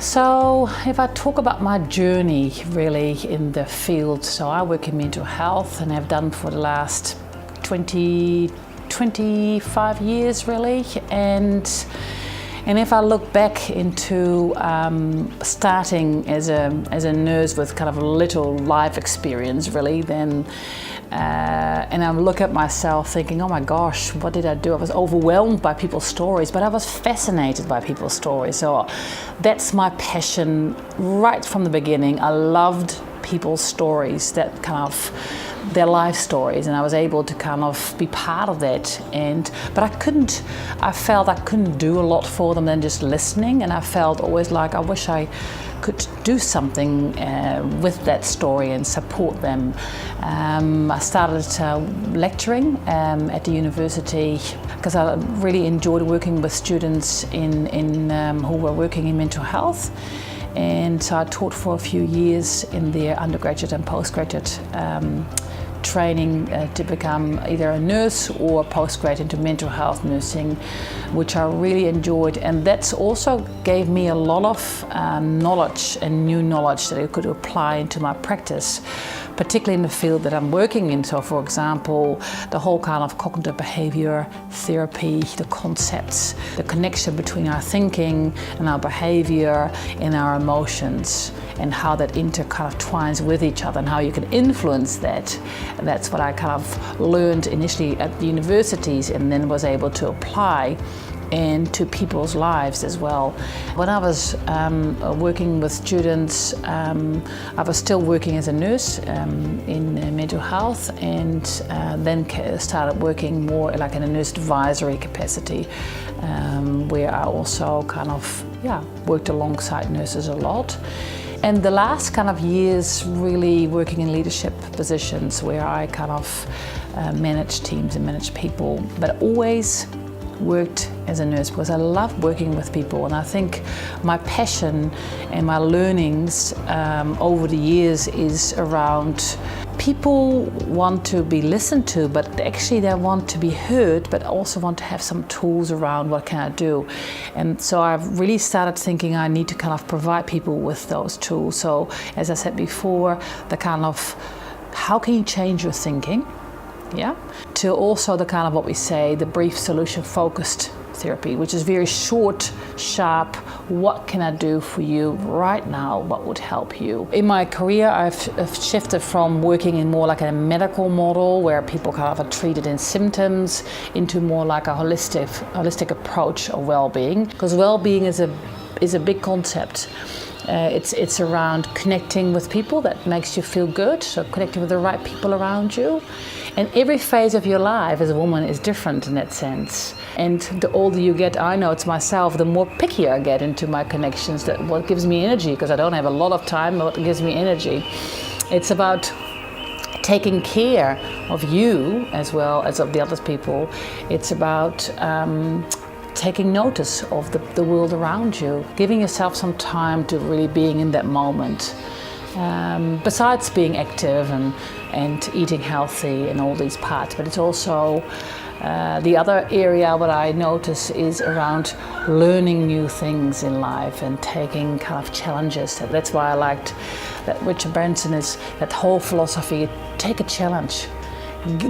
So if I talk about my journey really in the field, so I work in mental health and have done for the last 25 years really. And if I look back into starting as a nurse with kind of little life experience really, then and I look at myself thinking, oh my gosh, what did I do? I was overwhelmed by people's stories, but I was fascinated by people's stories. So that's my passion right from the beginning. I loved people's stories, that kind of their life stories, and I was able to kind of be part of that. But I felt I couldn't do a lot for them than just listening, and I felt always like I wish I could do something with that story and support them. I started lecturing at the university because I really enjoyed working with students who were working in mental health. And so I taught for a few years in their undergraduate and postgraduate training to become either a nurse or postgrad into mental health nursing, which I really enjoyed. And that's also gave me a lot of knowledge and new knowledge that I could apply into my practice, particularly in the field that I'm working in. So for example, the whole kind of cognitive behavior therapy, the concepts, the connection between our thinking and our behavior and our emotions, and how that intertwines with each other and how you can influence that. And that's what I kind of learned initially at the universities and then was able to apply into people's lives as well. When I was working with students, I was still working as a nurse in mental health, and then started working more like in a nurse advisory capacity, where I also kind of worked alongside nurses a lot. And the last kind of years really working in leadership positions where I kind of manage teams and manage people, but always worked as a nurse because I love working with people. And I think my passion and my learnings over the years is around people want to be listened to, but actually they want to be heard, but also want to have some tools around what can I do. And so I've really started thinking I need to kind of provide people with those tools. So as I said before, the kind of how can you change your thinking, to also the kind of what we say, the brief solution focused therapy, which is very short, sharp, what can I do for you right now, what would help you. In my career, I've shifted from working in more like a medical model where people kind of are treated in symptoms into more like a holistic approach of well-being, because well-being is a big concept. It's around connecting with people that makes you feel good, so connecting with the right people around you. And every phase of your life as a woman is different in that sense. And the older you get, I know it's myself, the more picky I get into my connections, that what gives me energy, because I don't have a lot of time, but what gives me energy. It's about taking care of you as well as of the other people. It's about taking notice of the world around you, giving yourself some time to really being in that moment. Besides being active and eating healthy and all these parts, but it's also the other area what I notice is around learning new things in life and taking kind of challenges. That's why I liked that Richard Branson is that whole philosophy, take a challenge.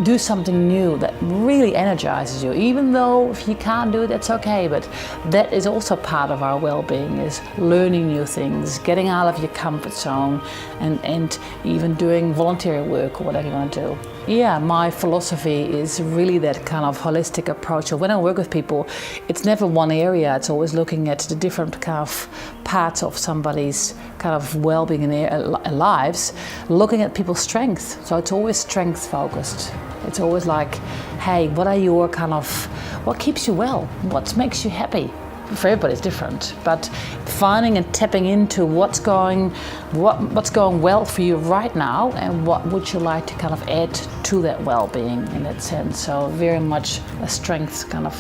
Do something new that really energizes you. Even though if you can't do it, that's okay, but that is also part of our well-being, is learning new things, getting out of your comfort zone, and even doing voluntary work or whatever you want to do. Yeah, my philosophy is really that kind of holistic approach. So when I work with people, it's never one area. It's always looking at the different kind of parts of somebody's kind of well-being in their lives, looking at people's strengths. So it's always strength focused. It's always like, hey, what are your kind of, what keeps you well? What makes you happy? For everybody it's different, but finding and tapping into what's going well for you right now, and what would you like to kind of add to that well-being in that sense. So very much a strength kind of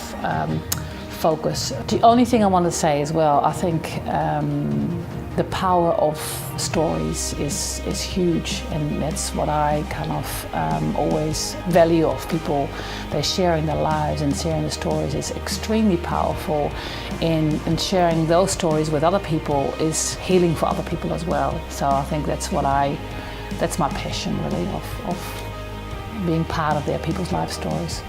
focus. The only thing I want to say as well, I think the power of stories is huge, and that's what I kind of always value of people. They're sharing their lives, and sharing the stories is extremely powerful, and sharing those stories with other people is healing for other people as well. So I think that's my passion really, of being part of their people's life stories.